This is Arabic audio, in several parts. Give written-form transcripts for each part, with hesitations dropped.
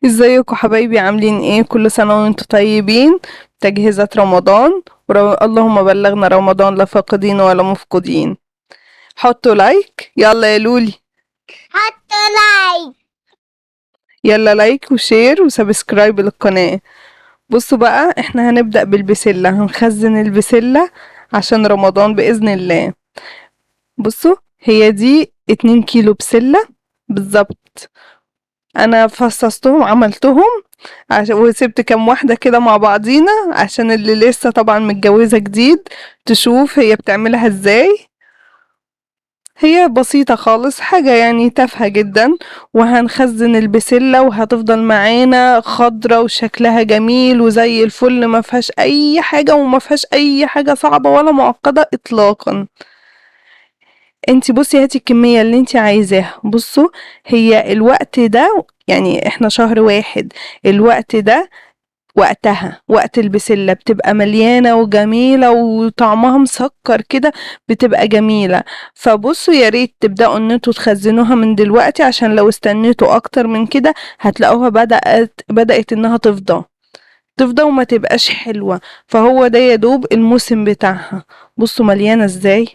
ازيكم حبايبي؟ عاملين ايه؟ كل سنة وانتم طيبين. تجهيزات رمضان اللهم بلغنا رمضان لا فاقدين ولا مفقودين. حطوا لايك يلا يا لولي. حطوا لايك. يلا لايك وشير وسبسكرايب للقناة. بصوا بقى، احنا هنبدأ بالبسلة، هنخزن البسلة عشان رمضان بإذن الله. بصوا، هي دي 2 كيلو بسلة بالظبط. انا فصصتهم عملتهم وسبت كام واحدة كده مع بعضينا عشان اللي لسه طبعا متجوزة جديد تشوف هي بتعملها ازاي. هي بسيطة خالص، حاجة يعني تافهة جدا. وهنخزن البسلة وهتفضل معانا خضرة وشكلها جميل وزي الفل، ما فيهاش اي حاجة وما فيهاش اي حاجة صعبة ولا معقدة اطلاقا. انتي بصي هاتي الكمية اللي انتي عايزاها. بصوا، هي الوقت ده يعني احنا شهر واحد، الوقت ده وقت البسلة بتبقى مليانة وجميلة وطعمها مسكر كده، بتبقى جميلة. فبصوا، يا ريت تبدأوا ان انتوا تخزنوها من دلوقتي، عشان لو استنيتوا اكتر من كده هتلاقوها بدأت انها تفضى وما تبقاش حلوة. فهو ده يا دوب الموسم بتاعها. بصوا مليانة ازاي.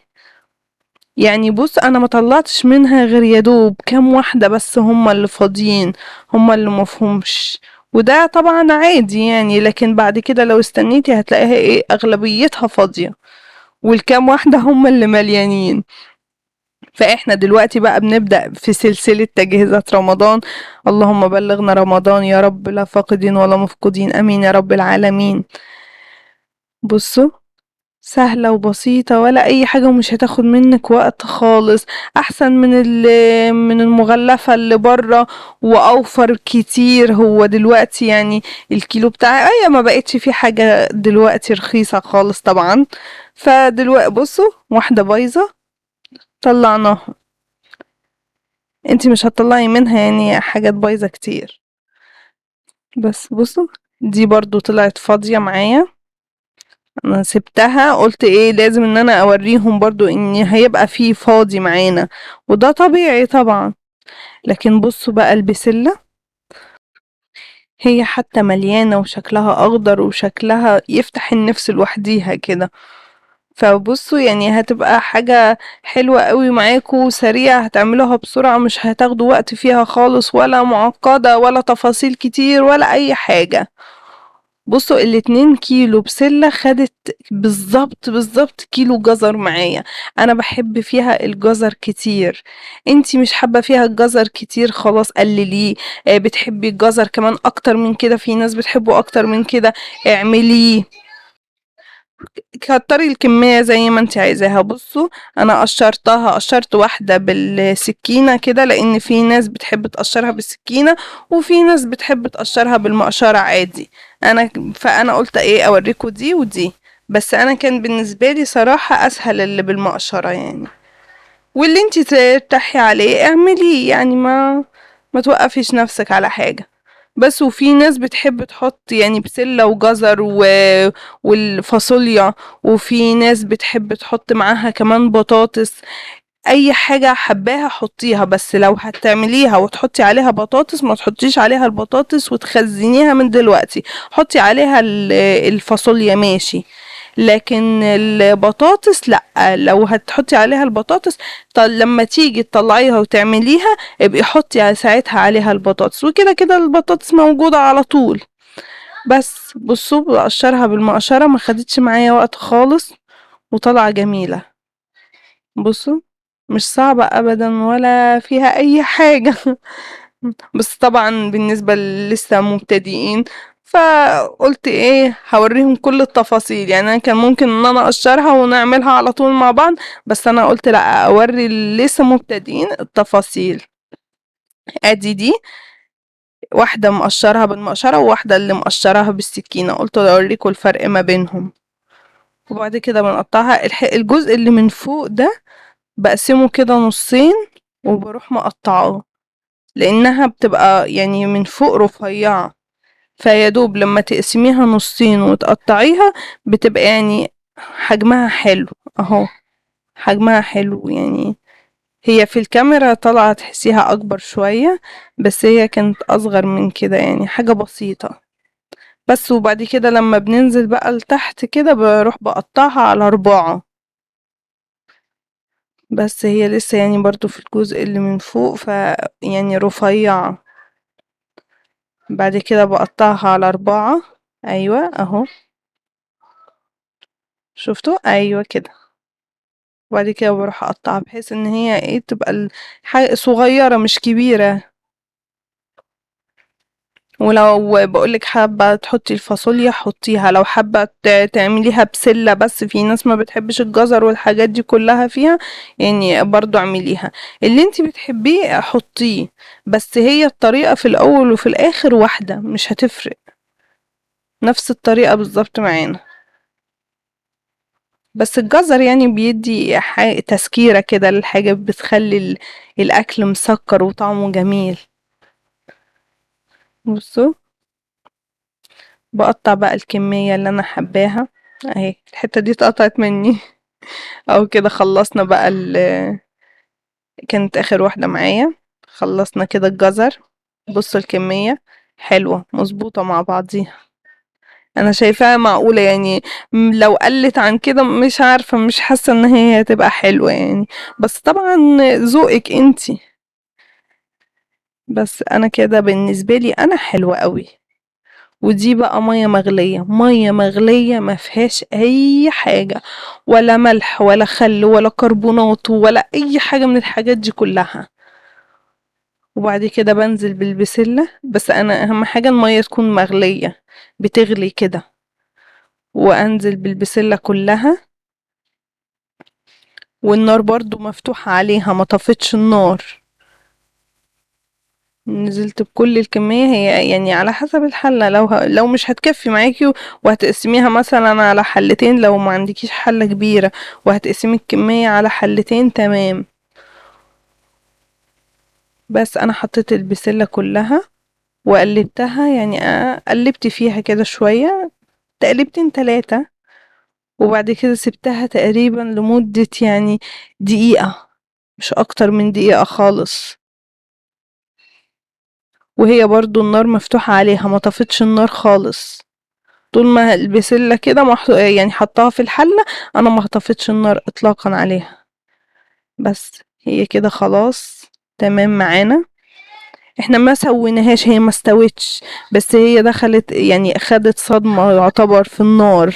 يعني بص، انا ما طلعتش منها غير يا دوب كام واحدة بس، هما اللي فاضيين، هما اللي مفهومش. وده طبعا عادي يعني، لكن بعد كده لو استنيتي هتلاقيها ايه، اغلبيتها فاضية، والكام واحدة هما اللي مليانين. فاحنا دلوقتي بقى بنبدأ في سلسلة تجهيزات رمضان. اللهم بلغنا رمضان يا رب لا فاقدين ولا مفقودين، امين يا رب العالمين. بصوا، سهلة وبسيطة ولا أي حاجة، ومش هتاخد منك وقت خالص. أحسن من المغلفة اللي برا، وأوفر كتير. هو دلوقتي يعني الكيلو بتاعي أي ما بقتش فيه حاجة دلوقتي رخيصة خالص طبعا. فدلوقتي بصوا، واحدة بايظة طلعناها. انتي مش هتطلعي منها يعني حاجات بايظة كتير. بس بصوا، دي برضو طلعت فاضية معايا. انا سبتها قلت ايه، لازم ان انا اوريهم برضو ان هيبقى فيه فاضي معانا، وده طبيعي طبعا. لكن بصوا بقى البسلة، هي حتى مليانة وشكلها اخضر وشكلها يفتح النفس لوحديها كده. فبصوا يعني هتبقى حاجة حلوة قوي معاكوا، سريعة، هتعملوها بسرعة، مش هتاخدوا وقت فيها خالص، ولا معقدة ولا تفاصيل كتير ولا اي حاجة. بصوا، ال2 كيلو بسلة خدت بالظبط كيلو جزر معايا. انا بحب فيها الجزر كتير. انتي مش حابة فيها الجزر كتير، خلاص قلليه. بتحبي الجزر كمان اكتر من كده، في ناس بتحبه اكتر من كده، اعمليه. كتري الكمية زي ما انت عايزاها. بصوا، انا قشرت واحدة بالسكينة كده، لان في ناس بتحب تقشرها بالسكينة وفي ناس بتحب تقشرها بالمقشرة عادي. فانا قلت ايه، اوريكم دي ودي. بس انا كان بالنسبة لي صراحة اسهل اللي بالمقشرة يعني. واللي انت ترتاحي عليه اعمليه يعني، ما توقفيش نفسك على حاجة. بس وفي ناس بتحب تحط يعني بسلة وجزر والفاصوليا. وفي ناس بتحب تحط معاها كمان بطاطس. اي حاجة حباها حطيها، بس لو هتعمليها وتحطي عليها بطاطس ما تحطيش عليها البطاطس وتخزنيها من دلوقتي. حطي عليها الفاصوليا ماشي، لكن البطاطس لأ. لو هتحطي عليها البطاطس، لما تيجي تطلعيها وتعمليها ابقي حطي ساعتها عليها البطاطس، وكده كده البطاطس موجودة على طول. بس بصوا، بقشرها بالمقشرة، ما خدتش معايا وقت خالص وطلعة جميلة. بصوا، مش صعبة ابدا ولا فيها اي حاجة. بس طبعا بالنسبة لسه مبتدئين، فقلت ايه، هوريهم كل التفاصيل. يعني انا كان ممكن ان انا اقشرها ونعملها على طول مع بعض، بس انا قلت لا، اوري اللي لسه مبتدئين التفاصيل. ادي دي واحدة مقشرها بالمقشرة، وواحدة اللي مقشرها بالسكينة، قلت اوريكم الفرق ما بينهم. وبعد كده بنقطعها، الجزء اللي من فوق ده بقسمه كده نصين وبروح مقطعاه، لانها بتبقى يعني من فوق رفيعة. فيا دوب لما تقسميها نصين وتقطعيها بتبقى يعني حجمها حلو اهو، حجمها حلو يعني، هي في الكاميرا طالعة تحسيها اكبر شوية، بس هي كانت اصغر من كده يعني حاجة بسيطة بس. وبعد كده لما بننزل بقى لتحت كده بروح بقطعها على 4. بس هي لسه يعني برضو في الجزء اللي من فوق يعني رفيعة. بعد كده بقطعها على 4. ايوه اهو، شفتوا؟ ايوه كده. وبعد كده بروح اقطعها بحيث ان هي ايه تبقى حاجة صغيرة مش كبيرة. ولو بقولك حابة تحطي الفاصوليا حطيها، لو حابة تعمليها بسلة، بس في ناس ما بتحبش الجزر والحاجات دي كلها فيها، يعني برضو اعمليها اللي انتي بتحبيه حطيه. بس هي الطريقة في الاول وفي الاخر واحدة، مش هتفرق، نفس الطريقة بالظبط معانا. بس الجزر يعني بيدي تسكيرة كده للحاجة، بتخلي الأكل مسكر وطعمه جميل. بصوا، بقطع بقى الكمية اللي أنا حباها. اهي الحتة دي اتقطعت مني. او كده خلصنا بقى كانت آخر واحدة معايا. خلصنا كده الجزر. بصوا الكمية حلوة مظبوطة مع بعضيها، انا شايفاها معقولة يعني. لو قلت عن كده مش عارفة، مش حاسة ان هي هتبقى حلوة يعني، بس طبعا ذوقك انتي. بس انا كده بالنسبة لي انا حلوة قوي. ودي بقى مية مغلية، مية مغلية ما فيهاش اي حاجة، ولا ملح ولا خل ولا كربونات ولا اي حاجة من الحاجات دي كلها. وبعد كده بنزل بالبسلة، بس انا اهم حاجة المية تكون مغلية، بتغلي كده. وانزل بالبسلة كلها، والنار برضو مفتوحة عليها، ما طفتش النار. نزلت بكل الكمية، هي يعني على حسب الحلة، لو مش هتكفي معاكي وهتقسميها مثلا على حلتين، لو ما عندكيش حلة كبيرة وهتقسمي الكمية على حلتين تمام. بس انا حطيت البسلة كلها وقلبتها، يعني قلبت فيها كده شوية، تقلبتين 3. وبعد كده سبتها تقريبا لمدة يعني دقيقة، مش اكتر من دقيقة خالص. وهي برضو النار مفتوحة عليها، ما طفتش النار خالص. طول ما البسلة كده يعني حطها في الحلة، انا ما طفتش النار اطلاقا عليها. بس هي كده خلاص تمام معانا. احنا ما سويناهاش، هي ما استوتش، بس هي دخلت يعني خدت صدمة يعتبر في النار.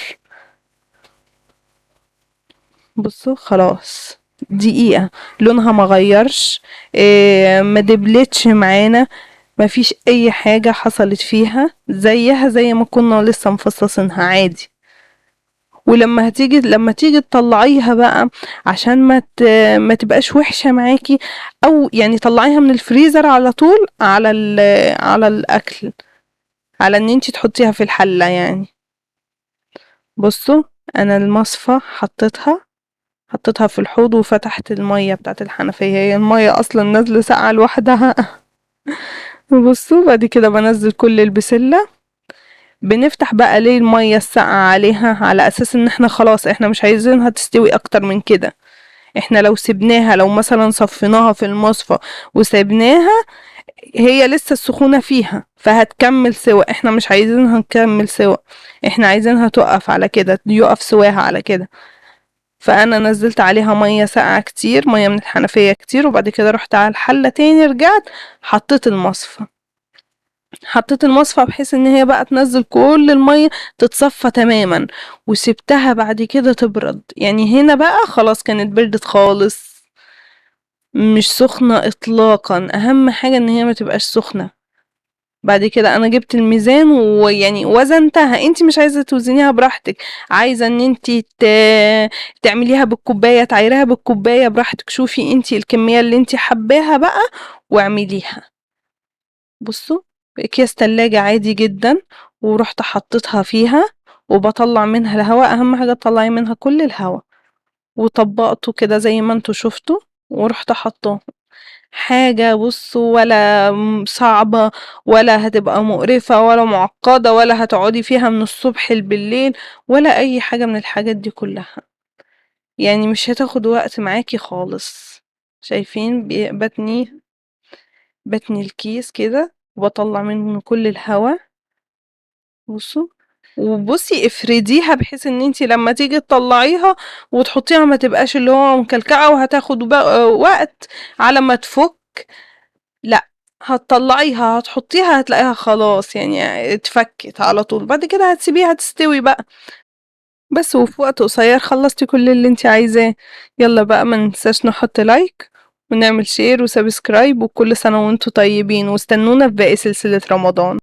بصوا خلاص دقيقة، لونها ما غيرش، إيه ما دبلتش معانا، ما فيش اي حاجة حصلت فيها، زيها زي ما كنا لسه مفصصينها عادي. لما تيجي تطلعيها بقى، عشان ما تبقاش وحشة معاكي، او يعني طلعيها من الفريزر على طول على الاكل، على ان انتي تحطيها في الحلة يعني. بصوا، انا المصفى حطيتها في الحوض وفتحت المية بتاعت الحنفية، هي المية اصلا نازلة ساقعة لوحدها. بصوا بعد كده بنزل كل البسلة. بنفتح بقى ليه المية الساقعة عليها، على اساس ان احنا خلاص احنا مش عايزينها تستوي اكتر من كده. احنا لو سبناها، لو مثلا صفيناها في المصفى وسبناها، هي لسه السخونة فيها فهتكمل سوا، احنا مش عايزينها نكمل سوا، احنا عايزينها تقف على كده، يقف سواها على كده. فانا نزلت عليها مية ساقعة كتير، مية من الحنفية كتير، وبعد كده رحت على الحلة تاني، رجعت حطيت المصفى. بحيث ان هي بقى تنزل كل المية، تتصفى تماما. وسبتها بعد كده تبرد، يعني هنا بقى خلاص كانت بردت خالص، مش سخنة اطلاقا، اهم حاجة ان هي ما تبقاش سخنة. بعد كده انا جبت الميزان ويعني وزنتها، انتي مش عايزة توزنيها براحتك، عايزة ان انتي تعمليها بالكوباية، تعايرها بالكوباية براحتك، شوفي انتي الكمية اللي انتي حباها بقى واعمليها. بصوا، اكياس تلاجة عادي جدا، ورحت حطيتها فيها، وبطلع منها الهواء، اهم حاجة تطلعي منها كل الهواء. وطبقته كده زي ما انتوا شفتوا، ورحت حطاه. حاجة بصوا، ولا صعبة، ولا هتبقى مقرفة ولا معقدة، ولا هتقعدي فيها من الصبح بالليل، ولا اي حاجة من الحاجات دي كلها، يعني مش هتاخد وقت معاكي خالص. شايفين بتني الكيس كده وبطلع منه كل الهواء. بصوا، وبصي افرديها بحيث ان انتي لما تيجي تطلعيها وتحطيها ما تبقاش اللي هو مكلكعة وهتاخد وقت على ما تفك. لا، هتطلعيها هتحطيها هتلاقيها خلاص يعني اتفكت على طول. بعد كده هتسيبيها تستوي بقى بس، وفي وقت قصير خلصتي كل اللي انتي عايزاه. يلا بقى ما ننساش نحط لايك ونعمل شير وسبسكرايب، وكل سنة وانتوا طيبين، واستنونا في باقي سلسلة رمضان.